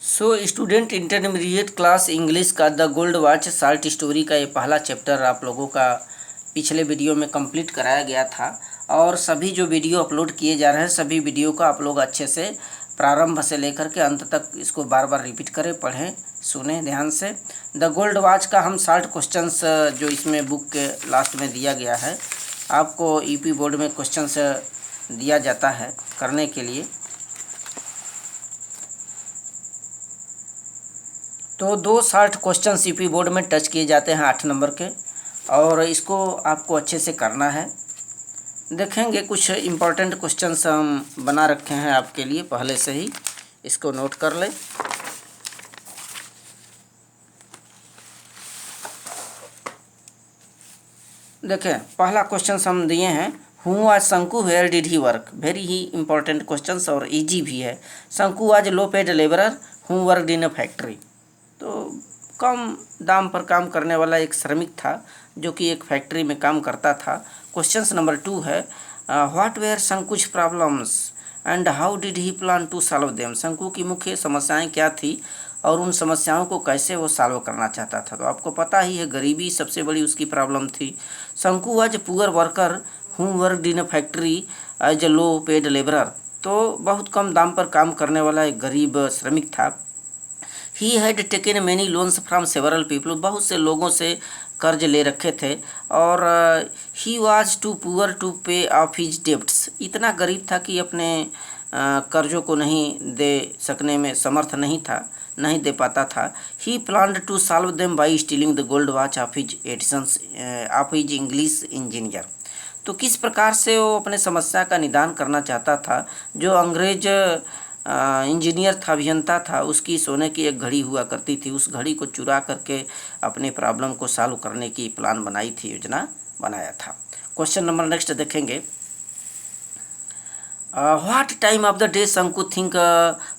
सो student, intermediate class English का the gold watch short story का ये पहला चैप्टर आप लोगों का पिछले वीडियो में कंप्लीट कराया गया था। और सभी जो वीडियो अपलोड किए जा रहे हैं, सभी वीडियो को आप लोग अच्छे से प्रारंभ से लेकर के अंत तक इसको बार बार रिपीट करें, पढ़ें, सुने ध्यान से। द गोल्ड वॉच का हम 60 क्वेश्चंस जो इसमें बुक के लास्ट में दिया गया है, आपको यूपी बोर्ड में क्वेश्चंस दिया जाता है करने के लिए। तो 2 60 क्वेश्चन यूपी बोर्ड में टच किए जाते हैं 8 नंबर के, और इसको आपको अच्छे से करना है। देखेंगे कुछ इम्पोर्टेंट क्वेश्चंस हम बना रखे हैं आपके लिए पहले से ही, इसको नोट कर लें। देखें, पहला क्वेश्चन हम दिए हैं, who was Shanku, where did he work. Very he important questions और इजी भी है। Shanku was low paid labourer who worked in a factory. तो कम दाम पर काम करने वाला एक श्रमिक था जो कि एक फैक्ट्री में काम करता था। क्वेश्चन नंबर 2 है, what were Shanku's problems and how did he plan to solve them. Shanku की मुख्य समस्याएं क्या थी और उन समस्याओं को कैसे वो सॉल्व करना चाहता था। तो आपको पता ही है, गरीबी सबसे बड़ी उसकी प्रॉब्लम थी। Shanku was poor worker who worked in a factory as a low paid labourer. तो बहुत कम दाम पर काम करने वाला एक गरीब श्रमिक था। He had taken many loans from several people. बहुत से लोगों से कर्ज ले रखे थे। और he was too poor to pay off his debts. इतना गरीब था कि अपने कर्जों को नहीं दे सकने में समर्थ नहीं था, नहीं दे पाता था। He planned to solve them by stealing the gold watch of his additions of his English engineer. तो किस प्रकार से वो अपने समस्या का निदान करना चाहता था। जो अंग्रेज इंजीनियर था, अभियंता था, उसकी सोने की एक घड़ी हुआ करती थी, उस घड़ी को चुरा करके अपने प्रॉब्लम को सॉल्व करने की प्लान बनाई थी, योजना बनाया था। क्वेश्चन नंबर नेक्स्ट देखेंगे, what time of the day Shanku think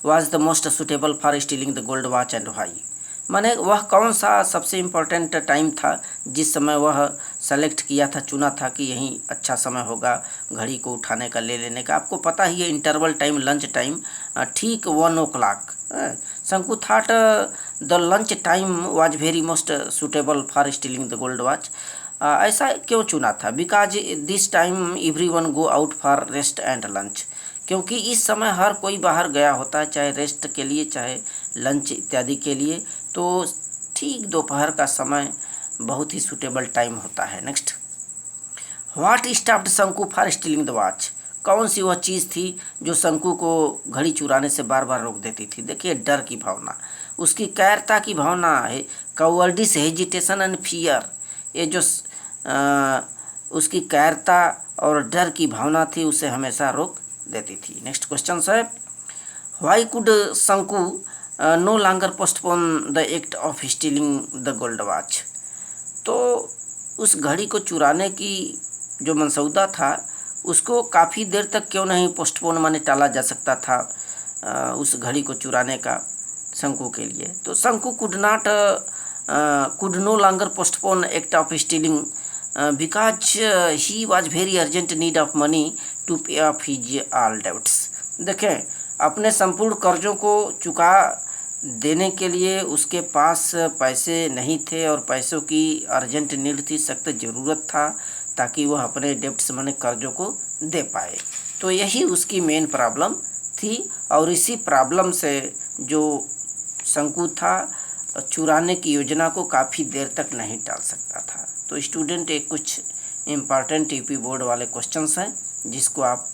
was the most suitable for stealing the gold watch and why. माने वह कौन सा सबसे इम्पोर्टेंट टाइम था जिस समय वह सेलेक्ट किया था, चुना था कि यही अच्छा समय होगा घड़ी को उठाने का, ले लेने का। आपको पता ही है, इंटरवल टाइम, लंच टाइम, ठीक 1 o'clock। Shanku thought the lunch time was very most suitable for stealing the gold watch. ऐसा क्यों चुना था? Because this time every one go out for rest and lunch. क्योंकि इस समय हर कोई बाहर गया होता है, चाहे रेस्ट के लिए, चाहे लंच इत्यादि के लिए। तो ठीक दोपहर का समय बहुत ही सूटेबल टाइम होता है। नेक्स्ट, व्हाट स्टॉप्ड शंकु फॉर स्टीलिंग द वॉच। कौन सी वह चीज़ थी जो शंकु को घड़ी चुराने से बार बार रोक देती थी? देखिए, डर की भावना, उसकी कायरता की भावना है, कवर्डिस, हेजिटेशन एंड फियर। ये जो उसकी कायरता और डर की भावना थी, उसे हमेशा रोक देती थी। नेक्स्ट क्वेश्चन है, why could Shanku no longer postpone the act of stealing the gold watch. तो उस घड़ी को चुराने की जो मनसौदा था, उसको काफ़ी देर तक क्यों नहीं पोस्टपोन, माने टाला जा सकता था उस घड़ी को चुराने का शंकु के लिए। तो Shanku could no longer postpone act of stealing because he was very urgent need of money to pay off his all debts. देखें, अपने संपूर्ण कर्जों को चुका देने के लिए उसके पास पैसे नहीं थे, और पैसों की अर्जेंट नीड थी, सख्त ज़रूरत था, ताकि वह अपने डेब्ट्स माने कर्जों को दे पाए। तो यही उसकी मेन प्रॉब्लम थी, और इसी प्रॉब्लम से जो शंकु था, चुराने की योजना को काफ़ी देर तक नहीं टाल सकता था। तो स्टूडेंट, एक कुछ इम्पॉर्टेंट यूपी बोर्ड वाले क्वेश्चंस हैं जिसको आप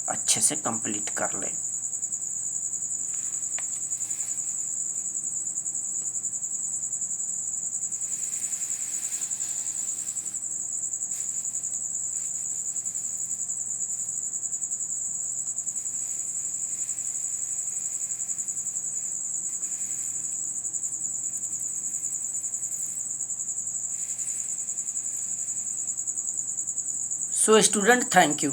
अच्छे से कंप्लीट कर लें। So student, thank you.